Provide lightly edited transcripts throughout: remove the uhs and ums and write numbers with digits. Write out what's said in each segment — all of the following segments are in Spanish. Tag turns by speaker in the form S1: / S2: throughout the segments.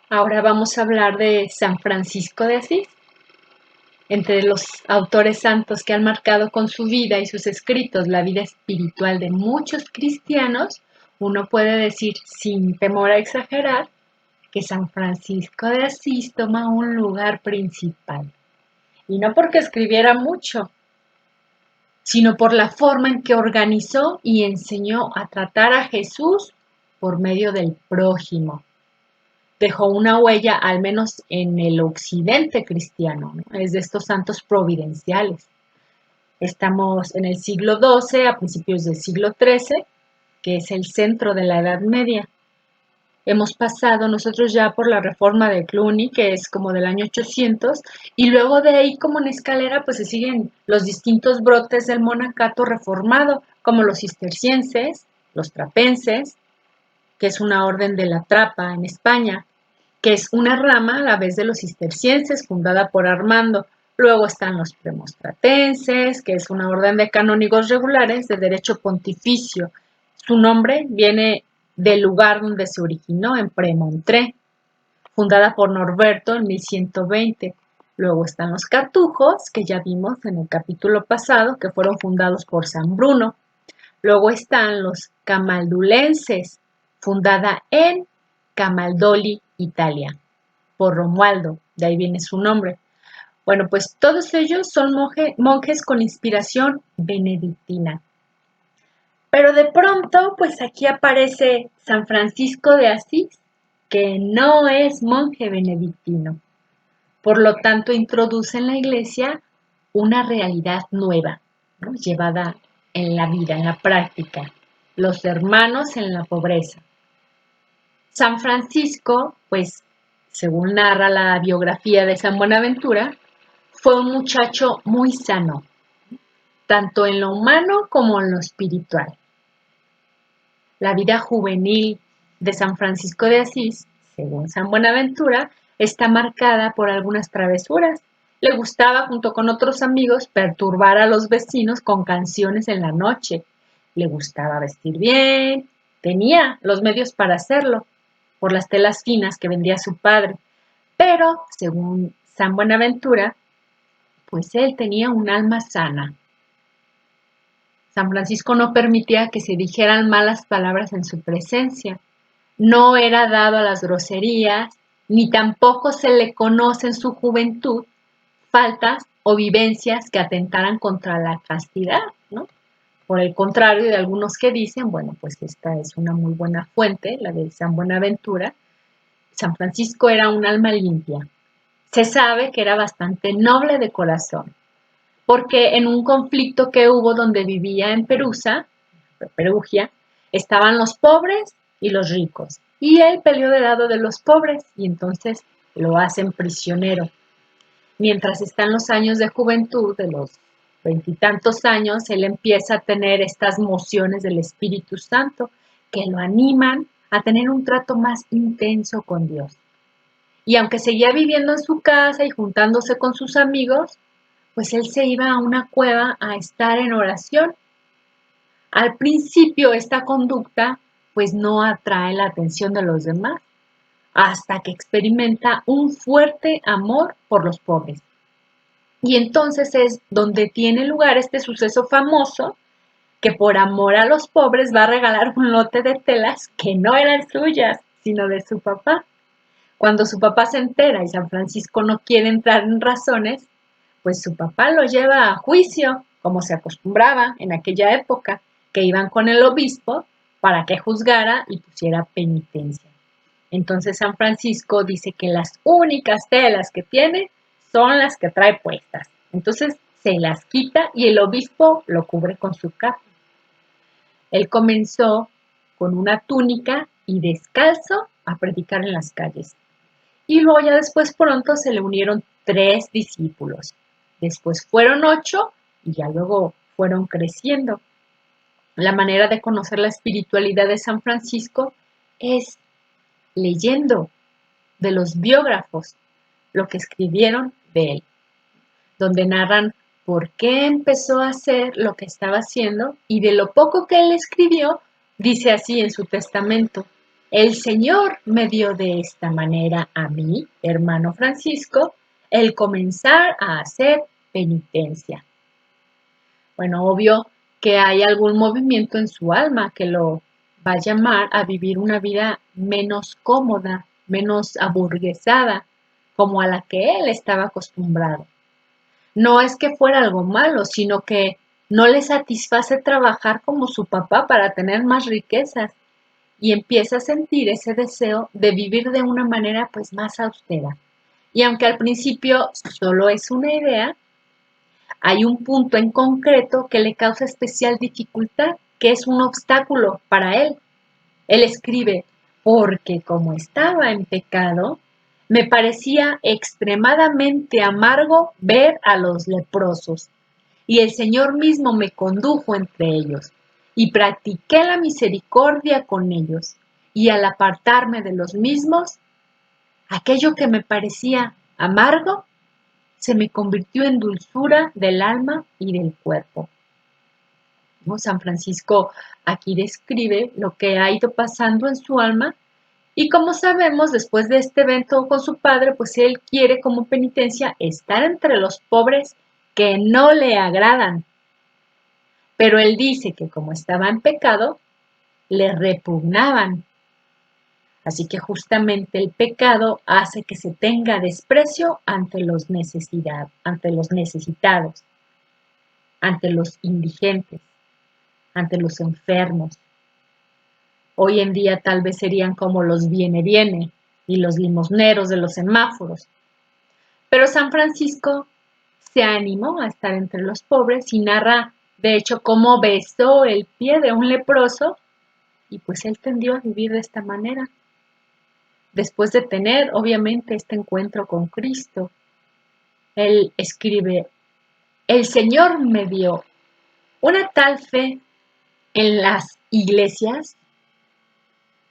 S1: Ahora vamos a hablar de San Francisco de Asís. Entre los autores santos que han marcado con su vida y sus escritos la vida espiritual de muchos cristianos, uno puede decir sin temor a exagerar que San Francisco de Asís toma un lugar principal. Y no porque escribiera mucho, sino por la forma en que organizó y enseñó a tratar a Jesús por medio del prójimo. Dejó una huella, al menos en el occidente cristiano, ¿no? Es de estos santos providenciales. Estamos en el siglo XII, a principios del siglo XIII, que es el centro de la Edad Media. Hemos pasado nosotros ya por la reforma de Cluny, que es como del año 800, y luego de ahí como en escalera pues se siguen los distintos brotes del monacato reformado, como los cistercienses, los trapenses, que es una orden de la Trapa en España, que es una rama a la vez de los cistercienses, fundada por Armando. Luego están los premonstratenses, que es una orden de canónigos regulares de derecho pontificio. Su nombre viene del lugar donde se originó, en Premontré, fundada por Norberto en 1120. Luego están los cartujos, que ya vimos en el capítulo pasado, que fueron fundados por San Bruno. Luego están los camaldulenses, fundada en Camaldoli, Italia, por Romualdo, de ahí viene su nombre. Bueno, pues todos ellos son monjes con inspiración benedictina. Pero de pronto, pues aquí aparece San Francisco de Asís, que no es monje benedictino. Por lo tanto, introduce en la iglesia una realidad nueva, ¿no? Llevada en la vida, en la práctica. Los hermanos en la pobreza. San Francisco, pues, según narra la biografía de San Buenaventura, fue un muchacho muy sano, tanto en lo humano como en lo espiritual. La vida juvenil de San Francisco de Asís, según San Buenaventura, está marcada por algunas travesuras. Le gustaba, junto con otros amigos, perturbar a los vecinos con canciones en la noche. Le gustaba vestir bien, tenía los medios para hacerlo, por las telas finas que vendía su padre. Pero, según San Buenaventura, pues él tenía un alma sana. San Francisco no permitía que se dijeran malas palabras en su presencia. No era dado a las groserías, ni tampoco se le conoce en su juventud faltas o vivencias que atentaran contra la castidad, ¿no? Por el contrario de algunos que dicen, bueno, pues esta es una muy buena fuente, la de San Buenaventura, San Francisco era un alma limpia. Se sabe que era bastante noble de corazón, porque en un conflicto que hubo donde vivía en Perugia, estaban los pobres y los ricos. Y él peleó del lado de los pobres y entonces lo hacen prisionero. Mientras están los años de juventud, de los veintitantos años, él empieza a tener estas mociones del Espíritu Santo que lo animan a tener un trato más intenso con Dios. Y aunque seguía viviendo en su casa y juntándose con sus amigos, pues él se iba a una cueva a estar en oración. Al principio esta conducta pues no atrae la atención de los demás, hasta que experimenta un fuerte amor por los pobres. Y entonces es donde tiene lugar este suceso famoso, que por amor a los pobres va a regalar un lote de telas que no eran suyas, sino de su papá. Cuando su papá se entera y San Francisco no quiere entrar en razones, pues su papá lo lleva a juicio, como se acostumbraba en aquella época, que iban con el obispo para que juzgara y pusiera penitencia. Entonces San Francisco dice que las únicas telas que tiene son las que trae puestas. Entonces se las quita y el obispo lo cubre con su capa. Él comenzó con una túnica y descalzo a predicar en las calles. Y luego ya después pronto se le unieron 3 discípulos. Después fueron 8 y ya luego fueron creciendo. La manera de conocer la espiritualidad de San Francisco es leyendo de los biógrafos lo que escribieron de él, donde narran por qué empezó a hacer lo que estaba haciendo y de lo poco que él escribió, dice así en su testamento: El Señor me dio de esta manera a mí, hermano Francisco, el comenzar a hacer penitencia. Bueno, obvio que hay algún movimiento en su alma que lo va a llamar a vivir una vida menos cómoda, menos aburguesada, como a la que él estaba acostumbrado. No es que fuera algo malo, sino que no le satisface trabajar como su papá para tener más riquezas y empieza a sentir ese deseo de vivir de una manera pues más austera. Y aunque al principio solo es una idea, hay un punto en concreto que le causa especial dificultad, que es un obstáculo para él. Él escribe, porque como estaba en pecado, me parecía extremadamente amargo ver a los leprosos, y el Señor mismo me condujo entre ellos, y practiqué la misericordia con ellos, y al apartarme de los mismos, aquello que me parecía amargo se me convirtió en dulzura del alma y del cuerpo. ¿No? San Francisco aquí describe lo que ha ido pasando en su alma y como sabemos, después de este evento con su padre, pues él quiere como penitencia estar entre los pobres que no le agradan. Pero él dice que como estaba en pecado, le repugnaban. Así que justamente el pecado hace que se tenga desprecio ante los necesitados, ante los indigentes, ante los enfermos. Hoy en día tal vez serían como los viene y los limosneros de los semáforos. Pero San Francisco se animó a estar entre los pobres y narra, de hecho, cómo besó el pie de un leproso y pues él tendió a vivir de esta manera. Después de tener, obviamente, este encuentro con Cristo, él escribe, el Señor me dio una tal fe en las iglesias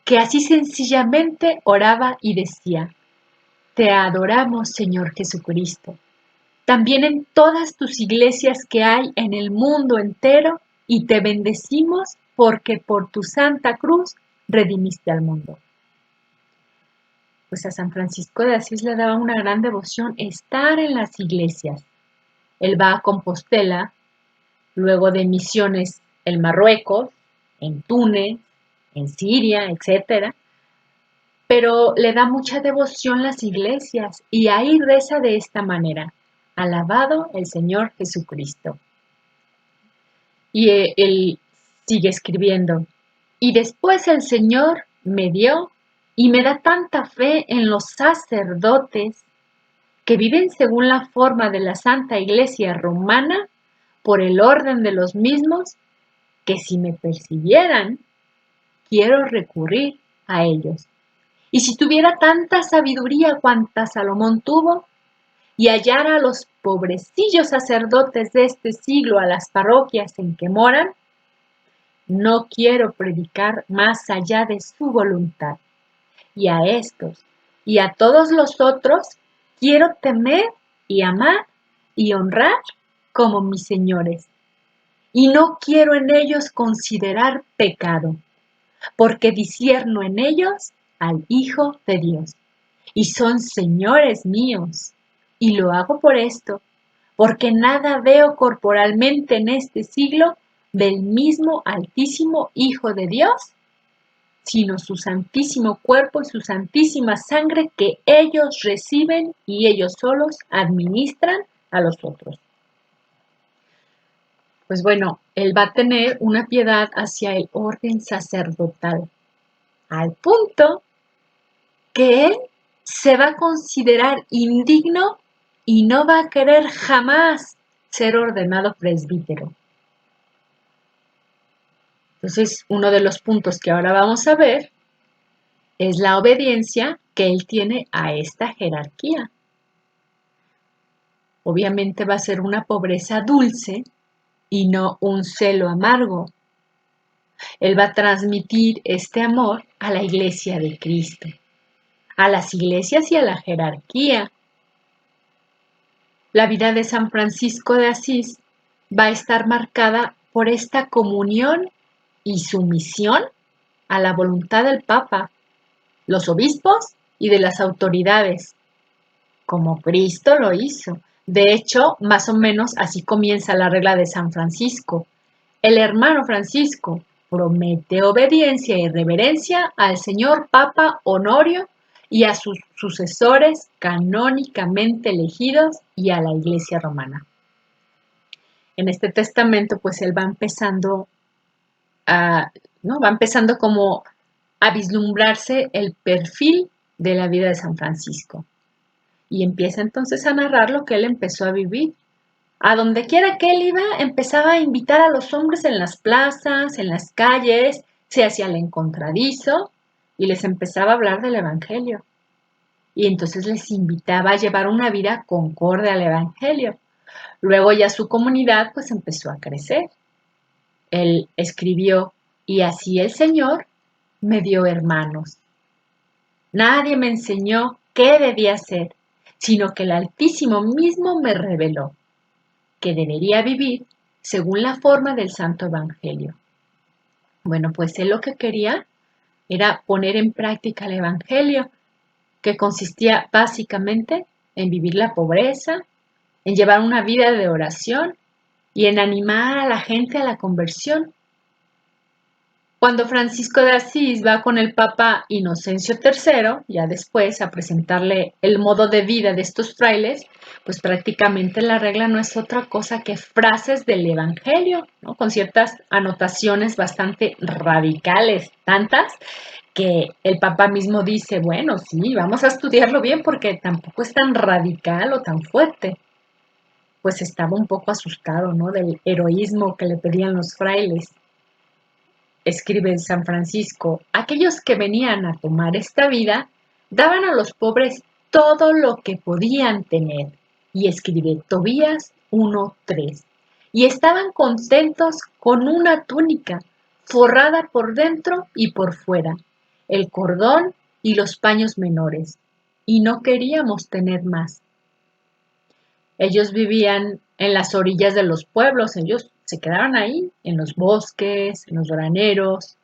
S1: que así sencillamente oraba y decía, te adoramos, Señor Jesucristo, también en todas tus iglesias que hay en el mundo entero, y te bendecimos porque por tu santa cruz redimiste al mundo. Pues a San Francisco de Asís le daba una gran devoción estar en las iglesias. Él va a Compostela, luego de misiones en Marruecos, en Túnez, en Siria, etcétera, pero le da mucha devoción las iglesias y ahí reza de esta manera, alabado el Señor Jesucristo. Y él sigue escribiendo, y después el Señor me dio y me da tanta fe en los sacerdotes que viven según la forma de la Santa Iglesia Romana, por el orden de los mismos, que si me persiguieran, quiero recurrir a ellos. Y si tuviera tanta sabiduría cuanta Salomón tuvo, y hallara a los pobrecillos sacerdotes de este siglo a las parroquias en que moran, no quiero predicar más allá de su voluntad. Y a estos y a todos los otros quiero temer y amar y honrar como mis señores. Y no quiero en ellos considerar pecado, porque discierno en ellos al Hijo de Dios. Y son señores míos. Y lo hago por esto, porque nada veo corporalmente en este siglo del mismo Altísimo Hijo de Dios, sino su santísimo cuerpo y su santísima sangre que ellos reciben y ellos solos administran a los otros. Pues bueno, él va a tener una piedad hacia el orden sacerdotal, al punto que él se va a considerar indigno y no va a querer jamás ser ordenado presbítero. Entonces, uno de los puntos que ahora vamos a ver es la obediencia que él tiene a esta jerarquía. Obviamente va a ser una pobreza dulce y no un celo amargo. Él va a transmitir este amor a la iglesia de Cristo, a las iglesias y a la jerarquía. La vida de San Francisco de Asís va a estar marcada por esta comunión y sumisión a la voluntad del Papa, los obispos y de las autoridades, como Cristo lo hizo. De hecho, más o menos así comienza la regla de San Francisco. El hermano Francisco promete obediencia y reverencia al señor Papa Honorio y a sus sucesores canónicamente elegidos y a la Iglesia romana. En este testamento, pues él va empezando ¿no? Va empezando como a vislumbrarse el perfil de la vida de San Francisco. Y empieza entonces a narrar lo que él empezó a vivir. A donde quiera que él iba, empezaba a invitar a los hombres en las plazas, en las calles, se hacía el encontradizo y les empezaba a hablar del Evangelio. Y entonces les invitaba a llevar una vida concorde al Evangelio. Luego ya su comunidad pues empezó a crecer. Él escribió, y así el Señor me dio hermanos. Nadie me enseñó qué debía hacer, sino que el Altísimo mismo me reveló que debería vivir según la forma del Santo Evangelio. Bueno, pues él lo que quería era poner en práctica el Evangelio, que consistía básicamente en vivir la pobreza, en llevar una vida de oración y en animar a la gente a la conversión. Cuando Francisco de Asís va con el Papa Inocencio III, ya después a presentarle el modo de vida de estos frailes, pues prácticamente la regla no es otra cosa que frases del Evangelio, ¿no? Con ciertas anotaciones bastante radicales, tantas que el Papa mismo dice, bueno, sí, vamos a estudiarlo bien porque tampoco es tan radical o tan fuerte. Pues estaba un poco asustado, ¿no? Del heroísmo que le pedían los frailes. Escribe San Francisco, aquellos que venían a tomar esta vida daban a los pobres todo lo que podían tener. Y escribe Tobías 1:3. Y estaban contentos con una túnica, forrada por dentro y por fuera, el cordón y los paños menores. Y no queríamos tener más. Ellos vivían en las orillas de los pueblos, ellos se quedaban ahí, en los bosques, en los graneros,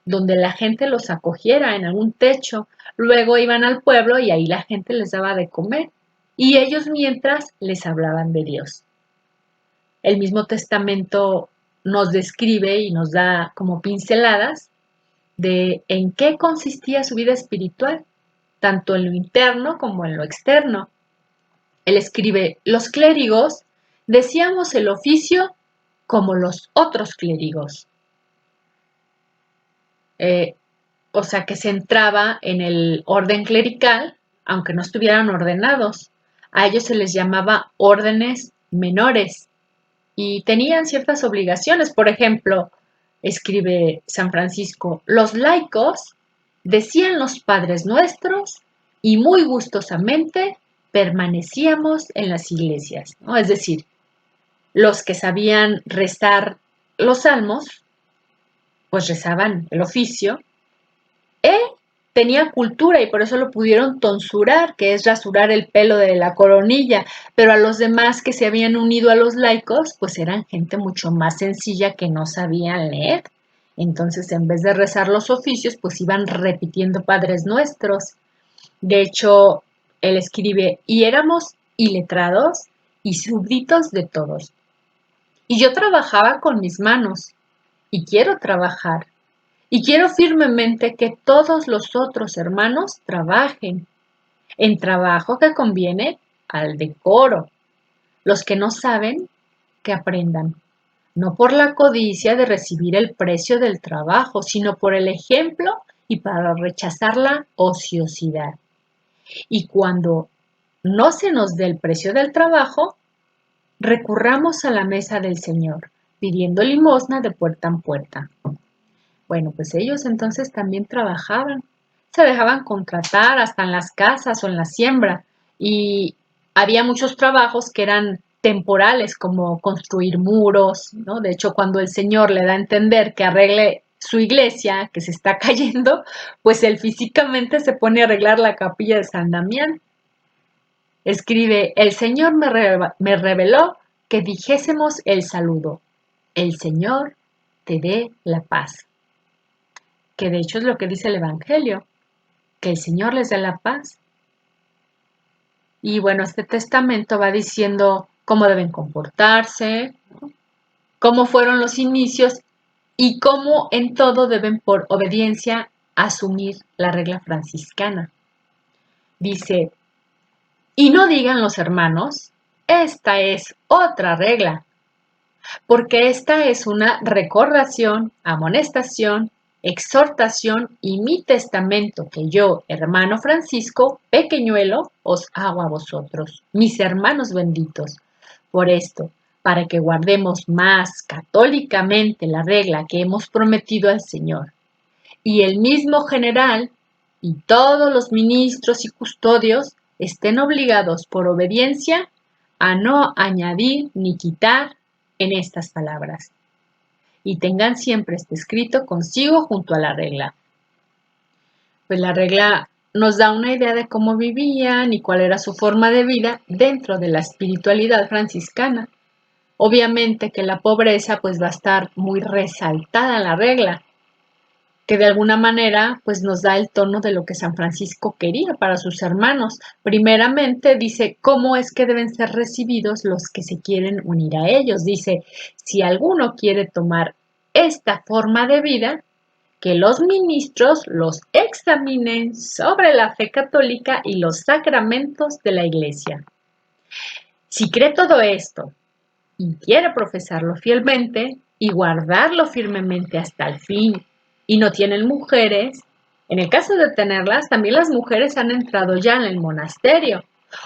S1: donde la gente los acogiera en algún techo. Luego iban al pueblo y ahí la gente les daba de comer. Y ellos mientras les hablaban de Dios. El mismo testamento nos describe y nos da como pinceladas de en qué consistía su vida espiritual, tanto en lo interno como en lo externo. Él escribe, los clérigos decíamos el oficio como los otros clérigos. O sea, que se entraba en el orden clerical, aunque no estuvieran ordenados. A ellos se les llamaba órdenes menores y tenían ciertas obligaciones. Por ejemplo, escribe San Francisco, los laicos decían los padres nuestros y muy gustosamente permanecíamos en las iglesias, ¿no? Es decir, los que sabían rezar los salmos, pues rezaban el oficio. Él tenía cultura y por eso lo pudieron tonsurar, que es rasurar el pelo de la coronilla, pero a los demás que se habían unido a los laicos, pues eran gente mucho más sencilla que no sabían leer. Entonces, en vez de rezar los oficios, pues iban repitiendo Padres Nuestros. De hecho, él escribe, y éramos iletrados y súbditos de todos. Y yo trabajaba con mis manos, y quiero trabajar. Y quiero firmemente que todos los otros hermanos trabajen en trabajo que conviene al decoro. Los que no saben, que aprendan, no por la codicia de recibir el precio del trabajo, sino por el ejemplo y para rechazar la ociosidad. Y cuando no se nos dé el precio del trabajo, recurramos a la mesa del Señor, pidiendo limosna de puerta en puerta. Bueno, pues ellos entonces también trabajaban, se dejaban contratar hasta en las casas o en la siembra y había muchos trabajos que eran temporales como construir muros, ¿no? De hecho, cuando el Señor le da a entender que arregle su iglesia que se está cayendo, pues él físicamente se pone a arreglar la capilla de San Damián. Escribe, el Señor me reveló que dijésemos el saludo, el Señor te dé la paz, que de hecho es lo que dice el Evangelio, que el Señor les dé la paz. Y bueno, este testamento va diciendo cómo deben comportarse, ¿no? Cómo fueron los inicios y cómo en todo deben por obediencia asumir la regla franciscana. Dice, y no digan los hermanos, esta es otra regla, porque esta es una recordación, amonestación, exhortación y mi testamento que yo, hermano Francisco, pequeñuelo, os hago a vosotros, mis hermanos benditos. Por esto, para que guardemos más católicamente la regla que hemos prometido al Señor. Y el mismo general y todos los ministros y custodios estén obligados por obediencia a no añadir ni quitar en estas palabras. Y tengan siempre este escrito consigo junto a la regla. Pues la regla nos da una idea de cómo vivían y cuál era su forma de vida dentro de la espiritualidad franciscana. Obviamente que la pobreza pues va a estar muy resaltada en la regla, que de alguna manera pues nos da el tono de lo que San Francisco quería para sus hermanos. Primeramente dice cómo es que deben ser recibidos los que se quieren unir a ellos. Dice, si alguno quiere tomar esta forma de vida, que los ministros los examinen sobre la fe católica y los sacramentos de la Iglesia. Si cree todo esto y quiere profesarlo fielmente y guardarlo firmemente hasta el fin, y no tienen mujeres, en el caso de tenerlas, también las mujeres han entrado ya en el monasterio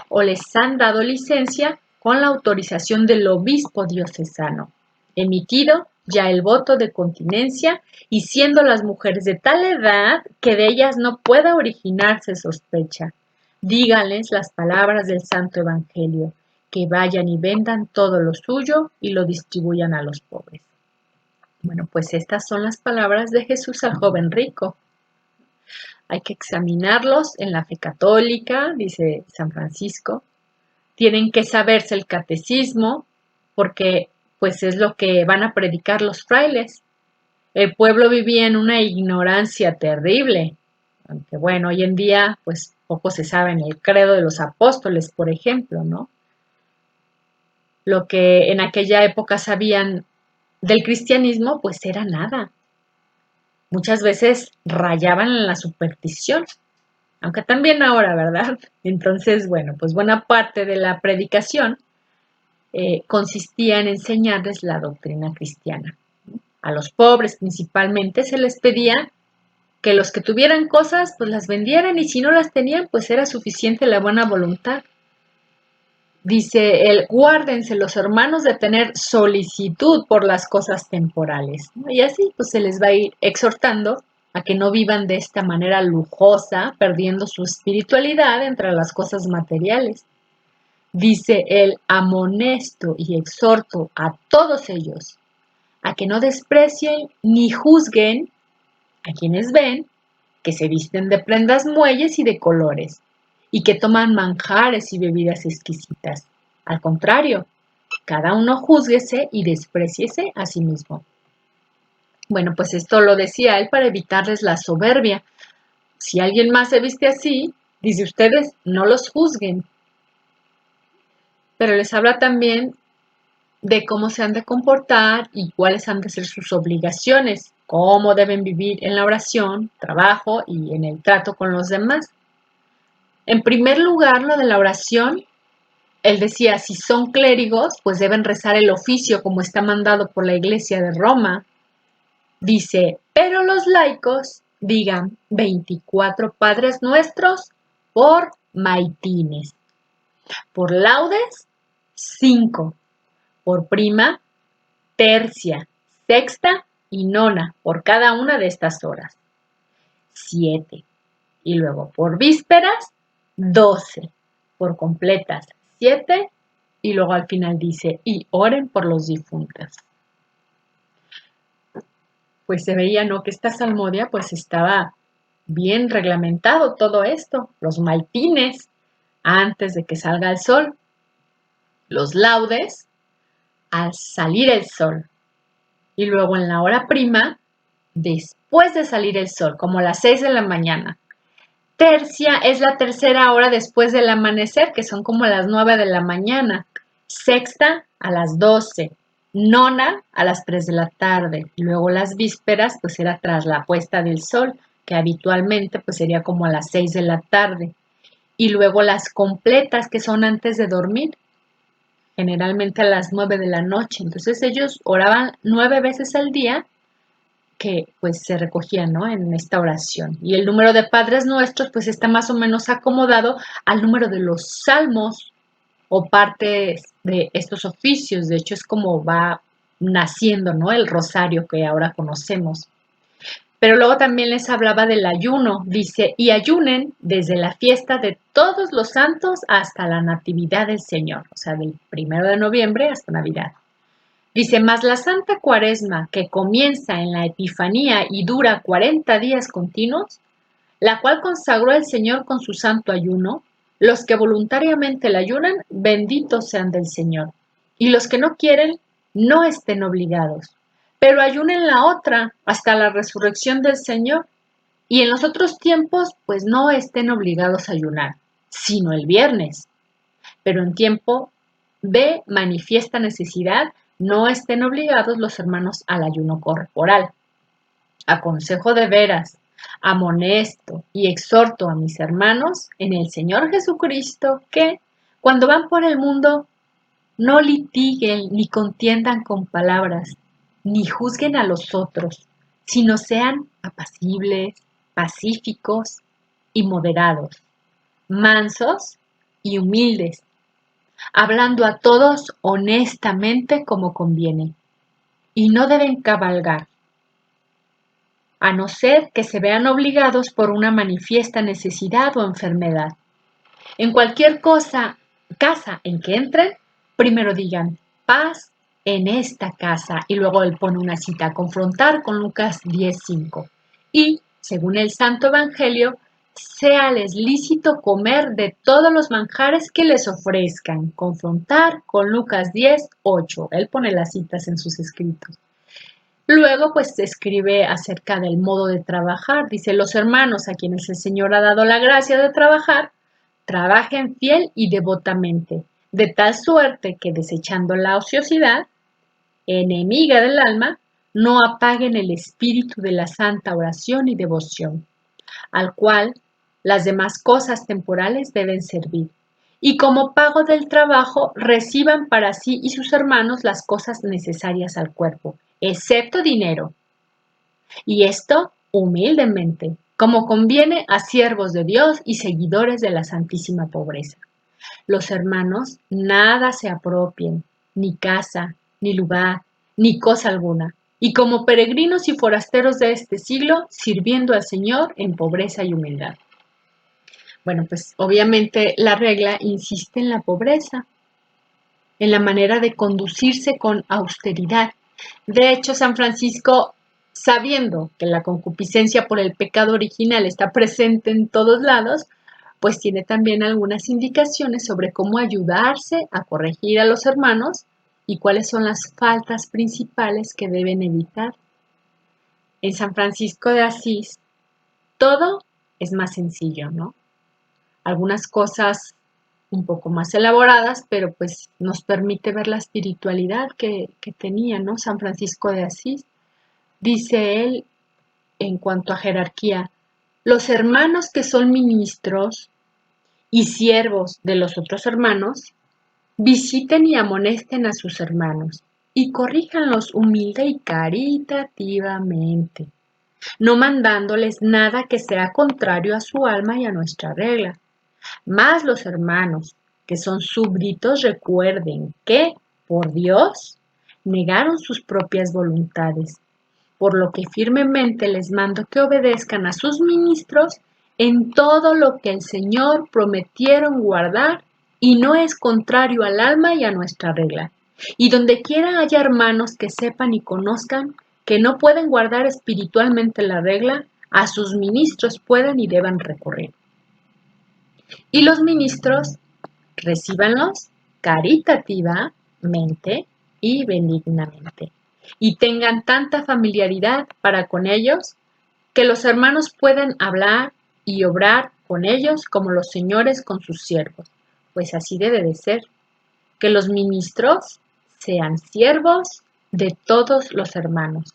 S1: o les han dado licencia con la autorización del obispo diocesano, emitido ya el voto de continencia y siendo las mujeres de tal edad que de ellas no pueda originarse sospecha. Díganles las palabras del Santo Evangelio, que vayan y vendan todo lo suyo y lo distribuyan a los pobres. Bueno, pues estas son las palabras de Jesús al joven rico. Hay que examinarlos en la fe católica, dice San Francisco. Tienen que saberse el catecismo, porque pues es lo que van a predicar los frailes. El pueblo vivía en una ignorancia terrible, aunque bueno, hoy en día pues poco se sabe en el credo de los apóstoles, por ejemplo, ¿no? Lo que en aquella época sabían del cristianismo, pues era nada. Muchas veces rayaban en la superstición, aunque también ahora, ¿verdad? Entonces, bueno, pues buena parte de la predicación consistía en enseñarles la doctrina cristiana. A los pobres principalmente se les pedía que los que tuvieran cosas, pues las vendieran y si no las tenían, pues era suficiente la buena voluntad. Dice él, guárdense los hermanos de tener solicitud por las cosas temporales, ¿no? Y así pues se les va a ir exhortando a que no vivan de esta manera lujosa, perdiendo su espiritualidad entre las cosas materiales. Dice él, amonesto y exhorto a todos ellos a que no desprecien ni juzguen a quienes ven que se visten de prendas muelles y de colores, y que toman manjares y bebidas exquisitas. Al contrario, cada uno júzguese y despréciese a sí mismo. Bueno, pues esto lo decía él para evitarles la soberbia. Si alguien más se viste así, dice ustedes, no los juzguen. Pero les habla también de cómo se han de comportar y cuáles han de ser sus obligaciones, cómo deben vivir en la oración, trabajo y en el trato con los demás. En primer lugar, lo de la oración, él decía, si son clérigos, pues deben rezar el oficio como está mandado por la Iglesia de Roma. Dice, pero los laicos digan 24 Padres Nuestros por maitines, por laudes 5, por prima, tercia, sexta y nona, por cada una de estas horas, 7. Y luego por vísperas, 12, por completas, 7. Y luego al final dice, y oren por los difuntos. Pues se veía, ¿no? Que esta salmodia pues estaba bien reglamentado todo esto. Los maitines, antes de que salga el sol. Los laudes, al salir el sol. Y luego en la hora prima, después de salir el sol, como a las 6 de la mañana. Tercia es la tercera hora después del amanecer, que son como las 9 de la mañana. Sexta a las 12. Nona a las 3 de la tarde. Y luego las vísperas, pues era tras la puesta del sol, que habitualmente pues sería como a las 6 de la tarde. Y luego las completas, que son antes de dormir, generalmente a las 9 de la noche. Entonces ellos oraban 9 veces al día que pues se recogían, ¿no?, en esta oración. Y el número de Padres Nuestros pues está más o menos acomodado al número de los salmos o partes de estos oficios. De hecho es como va naciendo, ¿no?, el rosario que ahora conocemos. Pero luego también les hablaba del ayuno. Dice, y ayunen desde la fiesta de todos los santos hasta la natividad del Señor. O sea, del 1 de noviembre hasta Navidad. Dice, mas la Santa Cuaresma, que comienza en la Epifanía y dura 40 días continuos, la cual consagró el Señor con su santo ayuno, los que voluntariamente la ayunan, benditos sean del Señor. Y los que no quieren, no estén obligados, pero ayunen la otra hasta la resurrección del Señor. Y en los otros tiempos, pues no estén obligados a ayunar, sino el viernes. Pero en tiempo de manifiesta necesidad, no estén obligados los hermanos al ayuno corporal. Aconsejo de veras, amonesto y exhorto a mis hermanos en el Señor Jesucristo que, cuando van por el mundo, no litiguen ni contiendan con palabras, ni juzguen a los otros, sino sean apacibles, pacíficos y moderados, mansos y humildes, hablando a todos honestamente como conviene, y no deben cabalgar, a no ser que se vean obligados por una manifiesta necesidad o enfermedad. En cualquier casa en que entren, primero digan, paz en esta casa, y luego él pone una cita a confrontar con Lucas 10:5. Y, según el Santo Evangelio, séales lícito comer de todos los manjares que les ofrezcan. Confrontar con Lucas 10:8. Él pone las citas en sus escritos. Luego, pues, escribe acerca del modo de trabajar. Dice, los hermanos a quienes el Señor ha dado la gracia de trabajar, trabajen fiel y devotamente, de tal suerte que desechando la ociosidad, enemiga del alma, no apaguen el espíritu de la santa oración y devoción, al cual las demás cosas temporales deben servir. Y como pago del trabajo, reciban para sí y sus hermanos las cosas necesarias al cuerpo, excepto dinero. Y esto humildemente, como conviene a siervos de Dios y seguidores de la santísima pobreza. Los hermanos nada se apropien, ni casa, ni lugar, ni cosa alguna, y como peregrinos y forasteros de este siglo, sirviendo al Señor en pobreza y humildad. Bueno, pues obviamente la regla insiste en la pobreza, en la manera de conducirse con austeridad. De hecho, San Francisco, sabiendo que la concupiscencia por el pecado original está presente en todos lados, pues tiene también algunas indicaciones sobre cómo ayudarse a corregir a los hermanos y cuáles son las faltas principales que deben evitar. En San Francisco de Asís, todo es más sencillo, ¿no? Algunas cosas un poco más elaboradas, pero pues nos permite ver la espiritualidad que tenía, ¿no?, San Francisco de Asís. Dice él, en cuanto a jerarquía, los hermanos que son ministros y siervos de los otros hermanos, visiten y amonesten a sus hermanos y corríjanlos humilde y caritativamente, no mandándoles nada que sea contrario a su alma y a nuestra regla. Mas los hermanos que son súbditos recuerden que, por Dios, negaron sus propias voluntades, por lo que firmemente les mando que obedezcan a sus ministros en todo lo que el Señor prometieron guardar y no es contrario al alma y a nuestra regla. Y donde quiera haya hermanos que sepan y conozcan que no pueden guardar espiritualmente la regla, a sus ministros pueden y deban recurrir. Y los ministros recíbanlos caritativamente y benignamente, y tengan tanta familiaridad para con ellos que los hermanos pueden hablar y obrar con ellos como los señores con sus siervos, pues así debe de ser, que los ministros sean siervos de todos los hermanos.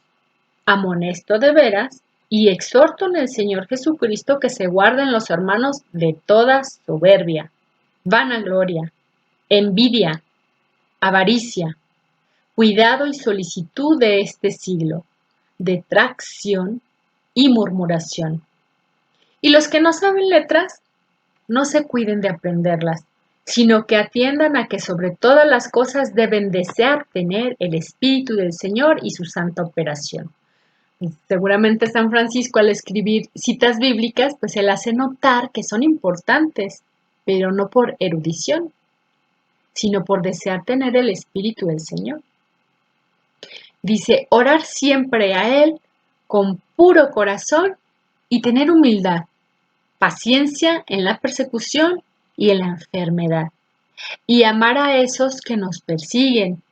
S1: Amonesto de veras y exhorto en el Señor Jesucristo que se guarden los hermanos de toda soberbia, vanagloria, envidia, avaricia, cuidado y solicitud de este siglo, detracción y murmuración. Y los que no saben letras, no se cuiden de aprenderlas, sino que atiendan a que sobre todas las cosas deben desear tener el Espíritu del Señor y su santa operación. Seguramente San Francisco, al escribir citas bíblicas, pues él hace notar que son importantes, pero no por erudición, sino por desear tener el Espíritu del Señor. Dice, orar siempre a Él con puro corazón y tener humildad, paciencia en la persecución y en la enfermedad, y amar a esos que nos persiguen,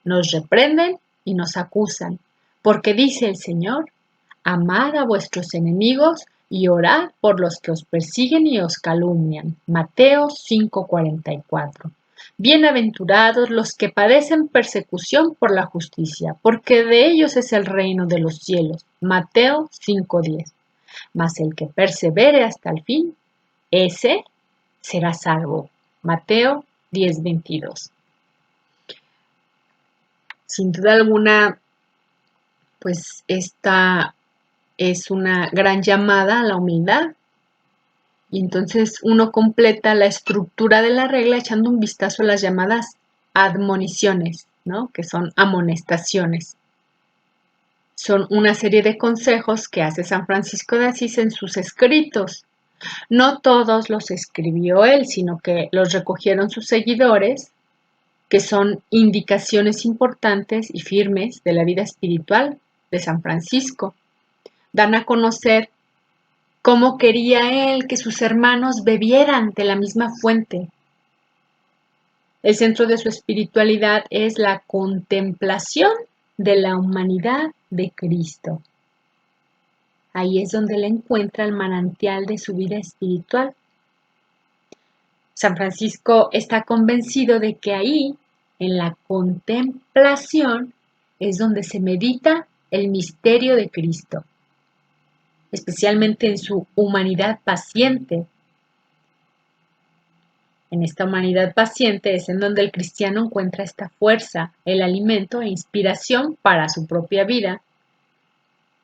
S1: nos reprenden y nos acusan, porque dice el Señor, amad a vuestros enemigos y orad por los que os persiguen y os calumnian. Mateo 5:44. Bienaventurados los que padecen persecución por la justicia, porque de ellos es el reino de los cielos. Mateo 5:10. Mas el que persevere hasta el fin, ese será salvo. Mateo 10:22. Sin duda alguna, pues esta es una gran llamada a la humildad. Y entonces uno completa la estructura de la regla echando un vistazo a las llamadas admoniciones, ¿no? Que son amonestaciones. Son una serie de consejos que hace San Francisco de Asís en sus escritos. No todos los escribió él, sino que los recogieron sus seguidores, que son indicaciones importantes y firmes de la vida espiritual de San Francisco. Dan a conocer cómo quería él que sus hermanos bebieran de la misma fuente. El centro de su espiritualidad es la contemplación de la humanidad de Cristo. Ahí es donde él encuentra el manantial de su vida espiritual. San Francisco está convencido de que ahí, en la contemplación, es donde se medita el misterio de Cristo, especialmente en su humanidad paciente. En esta humanidad paciente es en donde el cristiano encuentra esta fuerza, el alimento e inspiración para su propia vida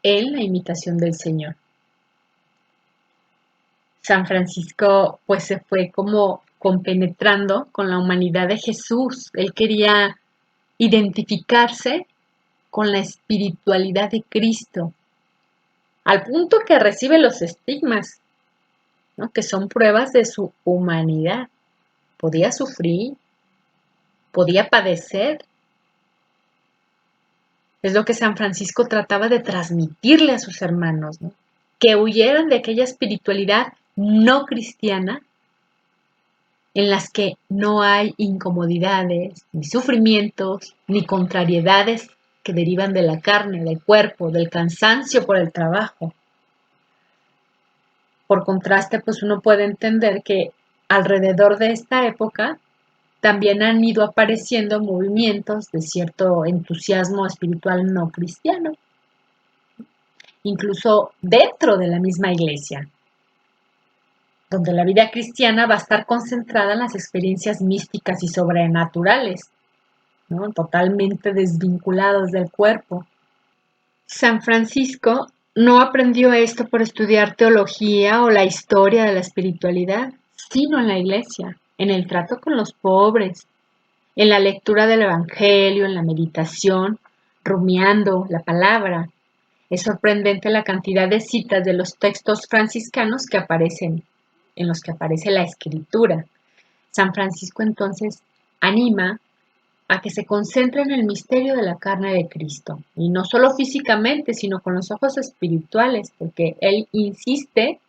S1: en la imitación del Señor. San Francisco pues se fue como compenetrando con la humanidad de Jesús. Él quería identificarse con la espiritualidad de Cristo, al punto que recibe los estigmas, ¿no? Que son pruebas de su humanidad. Podía sufrir, podía padecer. Es lo que San Francisco trataba de transmitirle a sus hermanos, ¿no? Que huyeran de aquella espiritualidad no cristiana en las que no hay incomodidades, ni sufrimientos, ni contrariedades que derivan de la carne, del cuerpo, del cansancio por el trabajo. Por contraste, pues uno puede entender que alrededor de esta época también han ido apareciendo movimientos de cierto entusiasmo espiritual no cristiano, incluso dentro de la misma iglesia, donde la vida cristiana va a estar concentrada en las experiencias místicas y sobrenaturales, ¿no? Totalmente desvinculados del cuerpo. San Francisco no aprendió esto por estudiar teología o la historia de la espiritualidad, sino en la iglesia, en el trato con los pobres, en la lectura del Evangelio, en la meditación, rumiando la palabra. Es sorprendente la cantidad de citas de los textos franciscanos que aparecen, en los que aparece la escritura. San Francisco entonces anima a que se concentre en el misterio de la carne de Cristo, y no solo físicamente, sino con los ojos espirituales, porque él insiste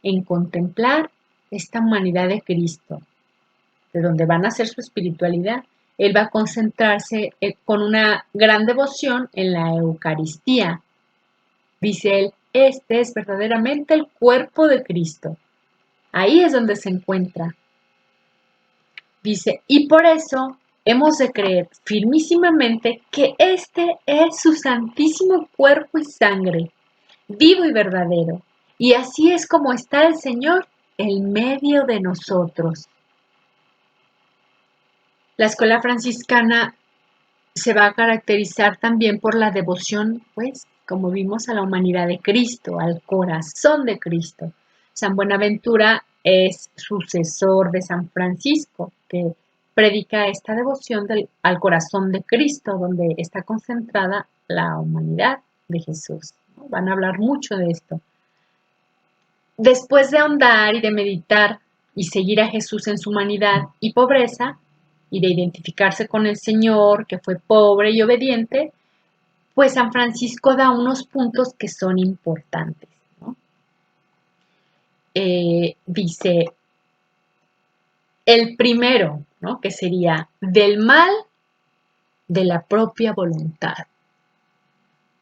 S1: en contemplar esta humanidad de Cristo, de donde va a nacer su espiritualidad. Él va a concentrarse con una gran devoción en la Eucaristía. Dice él, este es verdaderamente el cuerpo de Cristo. Ahí es donde se encuentra. Dice, y por eso hemos de creer firmísimamente que este es su santísimo cuerpo y sangre, vivo y verdadero. Y así es como está el Señor en medio de nosotros. La escuela franciscana se va a caracterizar también por la devoción, pues, como vimos, a la humanidad de Cristo, al corazón de Cristo. San Buenaventura es sucesor de San Francisco, que predica esta devoción al corazón de Cristo, donde está concentrada la humanidad de Jesús. Van a hablar mucho de esto. Después de ahondar y de meditar y seguir a Jesús en su humanidad y pobreza, y de identificarse con el Señor, que fue pobre y obediente, pues San Francisco da unos puntos que son importantes, ¿no? Dice, el primero, ¿no? Que sería del mal de la propia voluntad.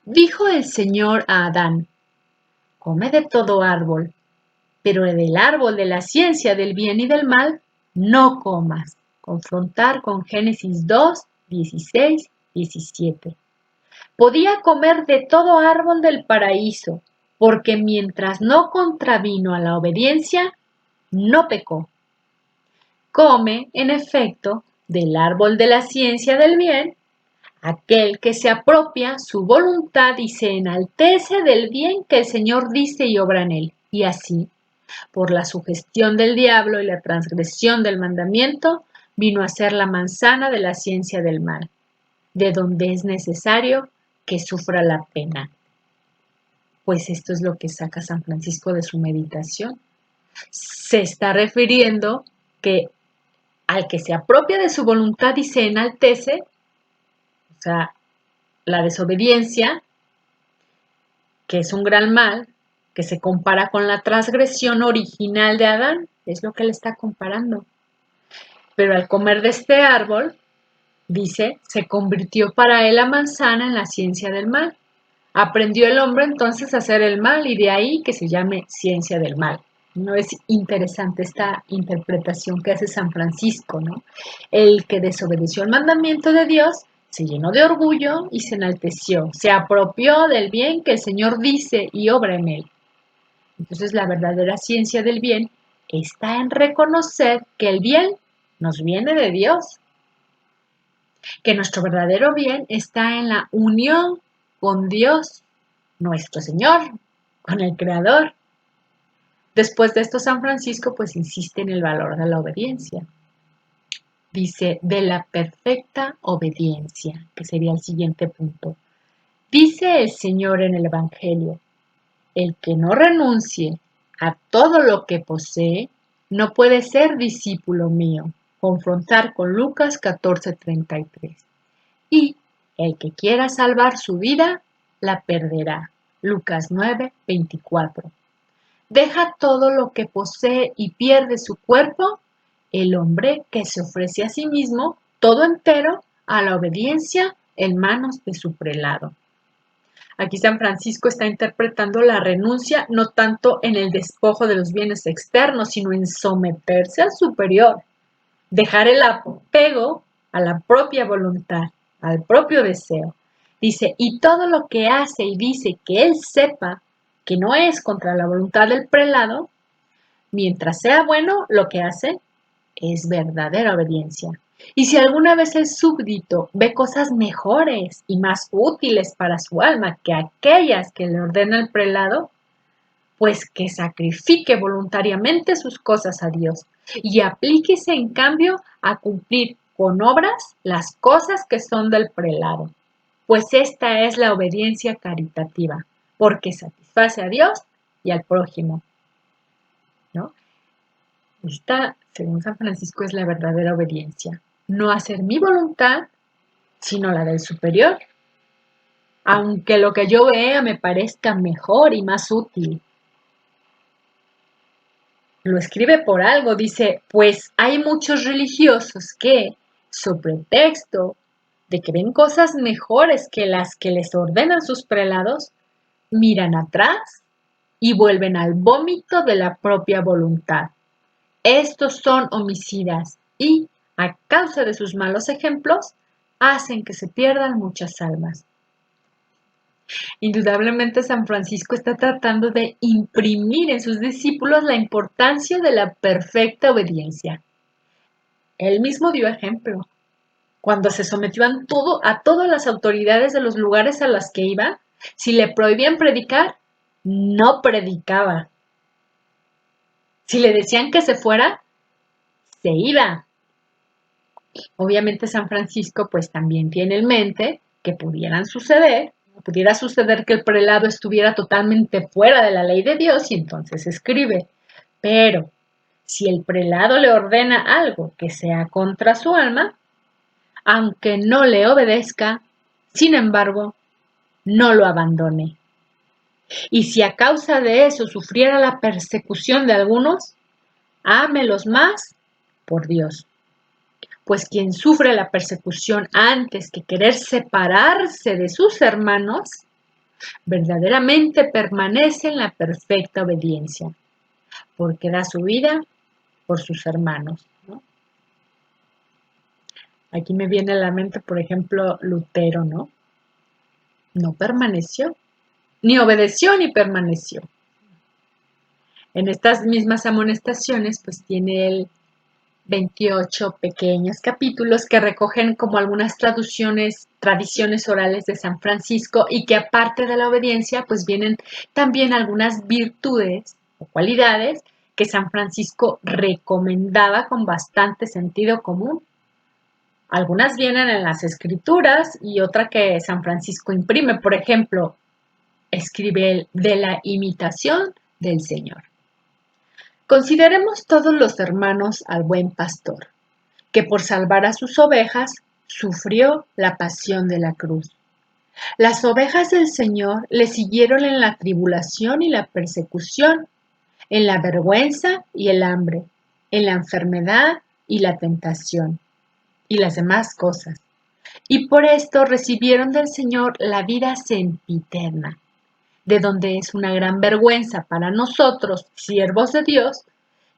S1: Dijo el Señor a Adán, come de todo árbol, pero del árbol de la ciencia del bien y del mal no comas. Confrontar con Génesis 2, 16, 17. Podía comer de todo árbol del paraíso, porque mientras no contravino a la obediencia, no pecó. Come, en efecto, del árbol de la ciencia del bien, aquel que se apropia su voluntad y se enaltece del bien que el Señor dice y obra en él, y así, por la sugestión del diablo y la transgresión del mandamiento, vino a ser la manzana de la ciencia del mal, de donde es necesario que sufra la pena. Pues esto es lo que saca San Francisco de su meditación. Se está refiriendo que al que se apropia de su voluntad y se enaltece, o sea, la desobediencia, que es un gran mal, que se compara con la transgresión original de Adán, es lo que le está comparando. Pero al comer de este árbol, dice, se convirtió para él la manzana en la ciencia del mal. Aprendió el hombre entonces a hacer el mal y de ahí que se llame ciencia del mal. No es interesante esta interpretación que hace San Francisco, ¿no? El que desobedeció el mandamiento de Dios se llenó de orgullo y se enalteció, se apropió del bien que el Señor dice y obra en él. Entonces la verdadera ciencia del bien está en reconocer que el bien nos viene de Dios, que nuestro verdadero bien está en la unión con Dios, nuestro Señor, con el Creador. Después de esto, San Francisco pues insiste en el valor de la obediencia. Dice, de la perfecta obediencia, que sería el siguiente punto. Dice el Señor en el Evangelio, el que no renuncie a todo lo que posee, no puede ser discípulo mío. Confrontar con Lucas 14:33. Y el que quiera salvar su vida, la perderá. Lucas 9:24. Deja todo lo que posee y pierde su cuerpo, el hombre que se ofrece a sí mismo, todo entero, a la obediencia en manos de su prelado. Aquí San Francisco está interpretando la renuncia no tanto en el despojo de los bienes externos, sino en someterse al superior, dejar el apego a la propia voluntad, al propio deseo. Dice, y todo lo que hace y dice que él sepa que no es contra la voluntad del prelado, mientras sea bueno, lo que hace es verdadera obediencia. Y si alguna vez el súbdito ve cosas mejores y más útiles para su alma que aquellas que le ordena el prelado, pues que sacrifique voluntariamente sus cosas a Dios y aplíquese en cambio a cumplir con obras las cosas que son del prelado, pues esta es la obediencia caritativa, porque satisface a Dios y al prójimo, ¿no? Esta, según San Francisco, es la verdadera obediencia. No hacer mi voluntad, sino la del superior, aunque lo que yo vea me parezca mejor y más útil. Lo escribe por algo, dice, pues hay muchos religiosos que, sobre pretexto de que ven cosas mejores que las que les ordenan sus prelados, miran atrás y vuelven al vómito de la propia voluntad. Estos son homicidas y, a causa de sus malos ejemplos, hacen que se pierdan muchas almas. Indudablemente San Francisco está tratando de imprimir en sus discípulos la importancia de la perfecta obediencia. Él mismo dio ejemplo. Cuando se sometió a todas las autoridades de los lugares a los que iba, si le prohibían predicar, no predicaba. Si le decían que se fuera, se iba. Obviamente San Francisco pues también tiene en mente que pudiera suceder que el prelado estuviera totalmente fuera de la ley de Dios y entonces escribe. Pero si el prelado le ordena algo que sea contra su alma, aunque no le obedezca, sin embargo, no lo abandone. Y si a causa de eso sufriera la persecución de algunos, ámelos más por Dios. Pues quien sufre la persecución antes que querer separarse de sus hermanos, verdaderamente permanece en la perfecta obediencia, porque da su vida por sus hermanos, ¿no? Aquí me viene a la mente, por ejemplo, Lutero, ¿no? No permaneció, ni obedeció ni permaneció. En estas mismas amonestaciones, pues tiene él 28 pequeños capítulos que recogen como algunas tradiciones orales de San Francisco y que aparte de la obediencia, pues vienen también algunas virtudes o cualidades que San Francisco recomendaba con bastante sentido común. Algunas vienen en las escrituras y otra que San Francisco imprime, por ejemplo, escribe él de la imitación del Señor. Consideremos todos los hermanos al buen pastor, que por salvar a sus ovejas sufrió la pasión de la cruz. Las ovejas del Señor le siguieron en la tribulación y la persecución, en la vergüenza y el hambre, en la enfermedad y la tentación, y las demás cosas. Y por esto recibieron del Señor la vida sempiterna, de donde es una gran vergüenza para nosotros, siervos de Dios,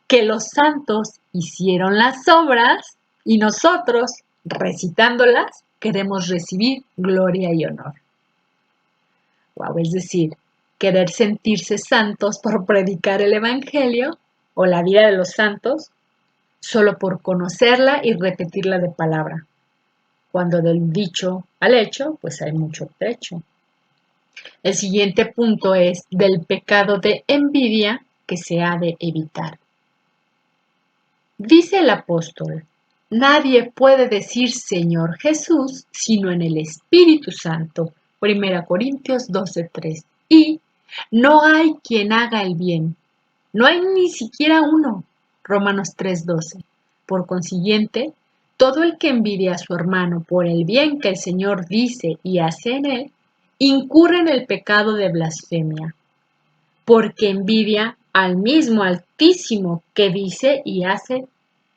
S1: que los santos hicieron las obras y nosotros, recitándolas, queremos recibir gloria y honor. Wow, es decir, querer sentirse santos por predicar el Evangelio o la vida de los santos solo por conocerla y repetirla de palabra, cuando del dicho al hecho, pues hay mucho trecho. El siguiente punto es del pecado de envidia que se ha de evitar. Dice el apóstol, nadie puede decir Señor Jesús sino en el Espíritu Santo. 1 Corintios 12:3. Y no hay quien haga el bien. No hay ni siquiera uno. Romanos 3:12. Por consiguiente, todo el que envidia a su hermano por el bien que el Señor dice y hace en él, incurre en el pecado de blasfemia, porque envidia al mismo Altísimo que dice y hace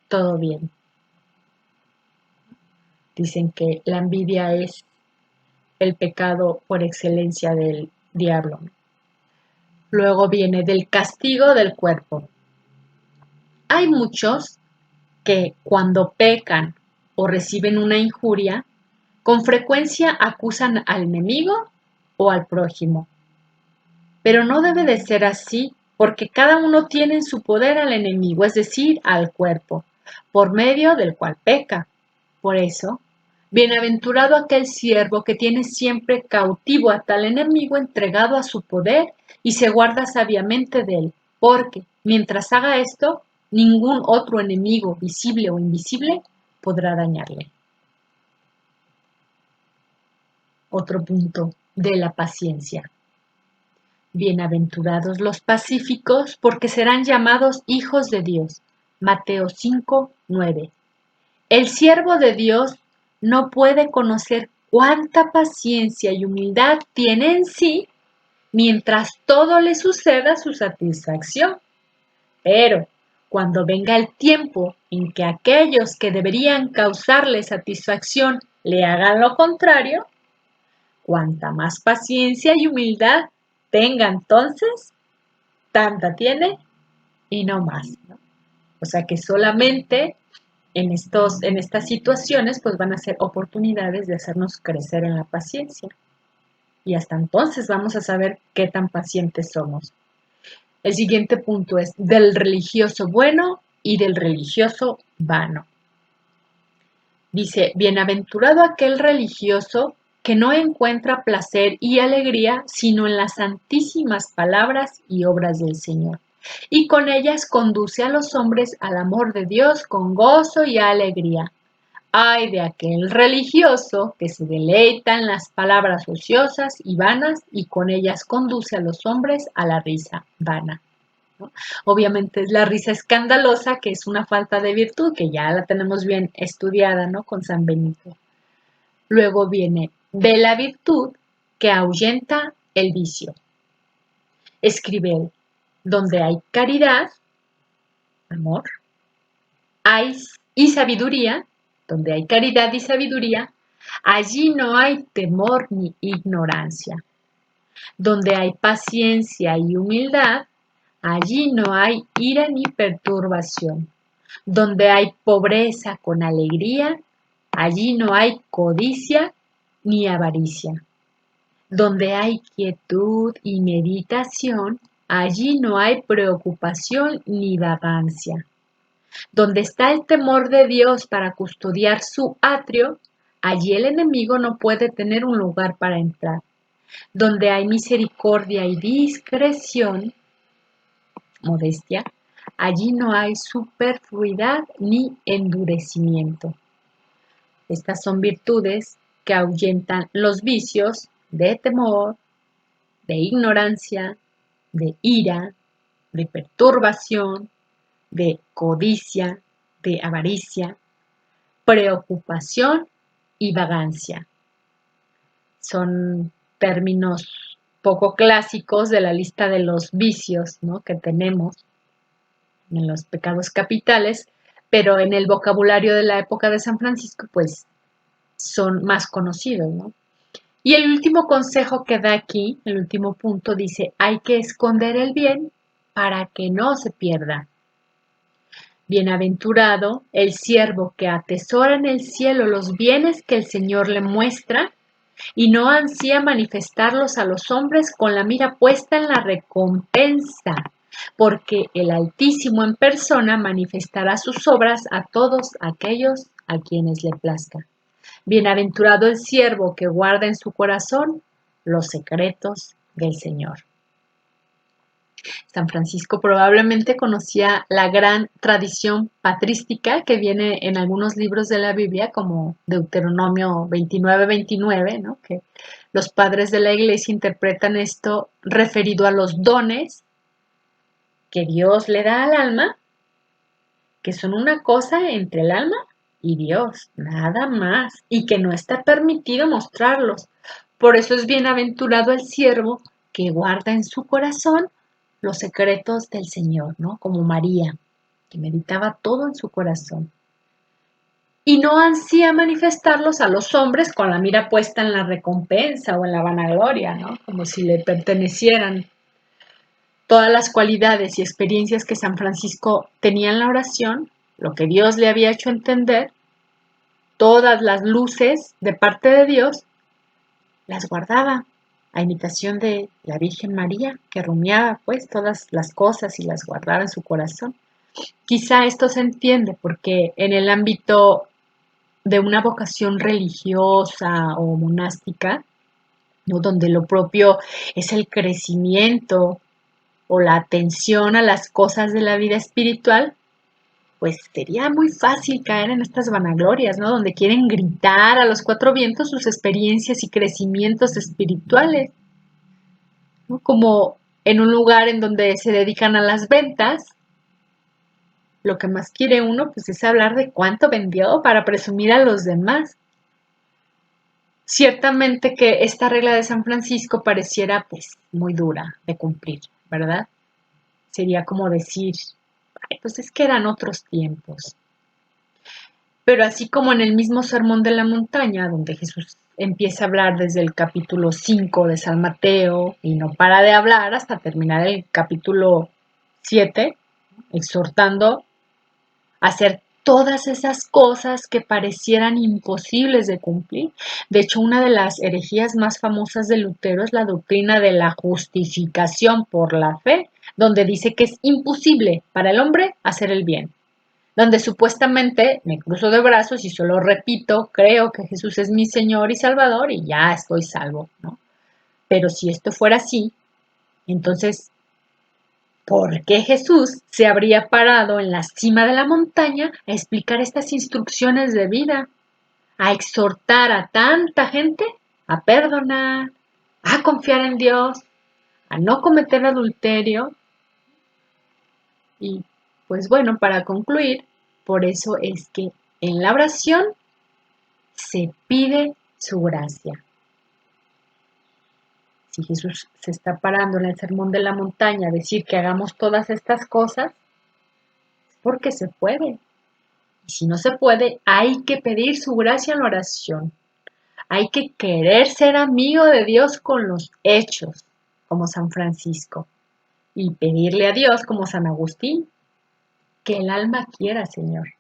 S1: todo bien. Dicen que la envidia es el pecado por excelencia del diablo. Luego viene del castigo del cuerpo. Hay muchos que cuando pecan o reciben una injuria, con frecuencia acusan al enemigo o al prójimo. Pero no debe de ser así, porque cada uno tiene en su poder al enemigo, es decir, al cuerpo, por medio del cual peca. Por eso, bienaventurado aquel siervo que tiene siempre cautivo a tal enemigo entregado a su poder y se guarda sabiamente de él, porque mientras haga esto, ningún otro enemigo, visible o invisible, podrá dañarle. Otro punto de la paciencia. Bienaventurados los pacíficos, porque serán llamados hijos de Dios. Mateo 5:9. El siervo de Dios no puede conocer cuánta paciencia y humildad tiene en sí mientras todo le suceda a su satisfacción. Pero cuando venga el tiempo en que aquellos que deberían causarle satisfacción le hagan lo contrario, cuánta más paciencia y humildad tenga entonces, tanta tiene y no más, ¿no? O sea que solamente en estas situaciones pues van a ser oportunidades de hacernos crecer en la paciencia. Y hasta entonces vamos a saber qué tan pacientes somos. El siguiente punto es del religioso bueno y del religioso vano. Dice, bienaventurado aquel religioso que no encuentra placer y alegría sino en las santísimas palabras y obras del Señor, y con ellas conduce a los hombres al amor de Dios con gozo y alegría. Ay de aquel religioso que se deleita en las palabras ociosas y vanas y con ellas conduce a los hombres a la risa vana, ¿no? Obviamente es la risa escandalosa, que es una falta de virtud, que ya la tenemos bien estudiada, ¿no? Con San Benito. Luego viene de la virtud que ahuyenta el vicio. Escribe él, donde hay caridad, amor, hay y sabiduría, donde hay caridad y sabiduría, allí no hay temor ni ignorancia. Donde hay paciencia y humildad, allí no hay ira ni perturbación. Donde hay pobreza con alegría, allí no hay codicia ni avaricia. Donde hay quietud y meditación, allí no hay preocupación ni vagancia. Donde está el temor de Dios para custodiar su atrio, allí el enemigo no puede tener un lugar para entrar. Donde hay misericordia y discreción, modestia, allí no hay superfluidad ni endurecimiento. Estas son virtudes que ahuyentan los vicios de temor, de ignorancia, de ira, de perturbación, de codicia, de avaricia, preocupación y vagancia. Son términos poco clásicos de la lista de los vicios, ¿no?, que tenemos en los pecados capitales, pero en el vocabulario de la época de San Francisco, pues son más conocidos, ¿no? Y el último consejo que da aquí, el último punto, dice, hay que esconder el bien para que no se pierda. Bienaventurado el siervo que atesora en el cielo los bienes que el Señor le muestra y no ansía manifestarlos a los hombres con la mira puesta en la recompensa, porque el Altísimo en persona manifestará sus obras a todos aquellos a quienes le plazca. Bienaventurado el siervo que guarda en su corazón los secretos del Señor. San Francisco probablemente conocía la gran tradición patrística que viene en algunos libros de la Biblia, como Deuteronomio 29:29, ¿no?, que los padres de la Iglesia interpretan esto referido a los dones que Dios le da al alma, que son una cosa entre el alma y Dios, nada más, y que no está permitido mostrarlos. Por eso es bienaventurado el siervo que guarda en su corazón los secretos del Señor, ¿no? Como María, que meditaba todo en su corazón. Y no ansía manifestarlos a los hombres con la mira puesta en la recompensa o en la vanagloria, ¿no? Como si le pertenecieran. Todas las cualidades y experiencias que San Francisco tenía en la oración, lo que Dios le había hecho entender, todas las luces de parte de Dios, las guardaba a imitación de la Virgen María, que rumiaba pues todas las cosas y las guardaba en su corazón. Quizá esto se entiende porque en el ámbito de una vocación religiosa o monástica, ¿no?, donde lo propio es el crecimiento o la atención a las cosas de la vida espiritual, pues sería muy fácil caer en estas vanaglorias, ¿no?, donde quieren gritar a los cuatro vientos sus experiencias y crecimientos espirituales, ¿no? Como en un lugar en donde se dedican a las ventas, lo que más quiere uno pues es hablar de cuánto vendió para presumir a los demás. Ciertamente que esta regla de San Francisco pareciera pues muy dura de cumplir, ¿verdad? Sería como decir, ay, pues es que eran otros tiempos. Pero así como en el mismo Sermón de la Montaña, donde Jesús empieza a hablar desde el capítulo 5 de San Mateo y no para de hablar hasta terminar el capítulo 7, exhortando a hacer todas esas cosas que parecieran imposibles de cumplir. De hecho, una de las herejías más famosas de Lutero es la doctrina de la justificación por la fe, donde dice que es imposible para el hombre hacer el bien, donde supuestamente me cruzo de brazos y solo repito, creo que Jesús es mi Señor y Salvador y ya estoy salvo, ¿no? Pero si esto fuera así, entonces, ¿por qué Jesús se habría parado en la cima de la montaña a explicar estas instrucciones de vida, a exhortar a tanta gente a perdonar, a confiar en Dios, a no cometer adulterio? Y pues bueno, para concluir, por eso es que en la oración se pide su gracia. Si Jesús se está parando en el Sermón de la Montaña a decir que hagamos todas estas cosas, es porque se puede. Y si no se puede, hay que pedir su gracia en la oración. Hay que querer ser amigo de Dios con los hechos, como San Francisco, y pedirle a Dios, como San Agustín, que el alma quiera, Señor.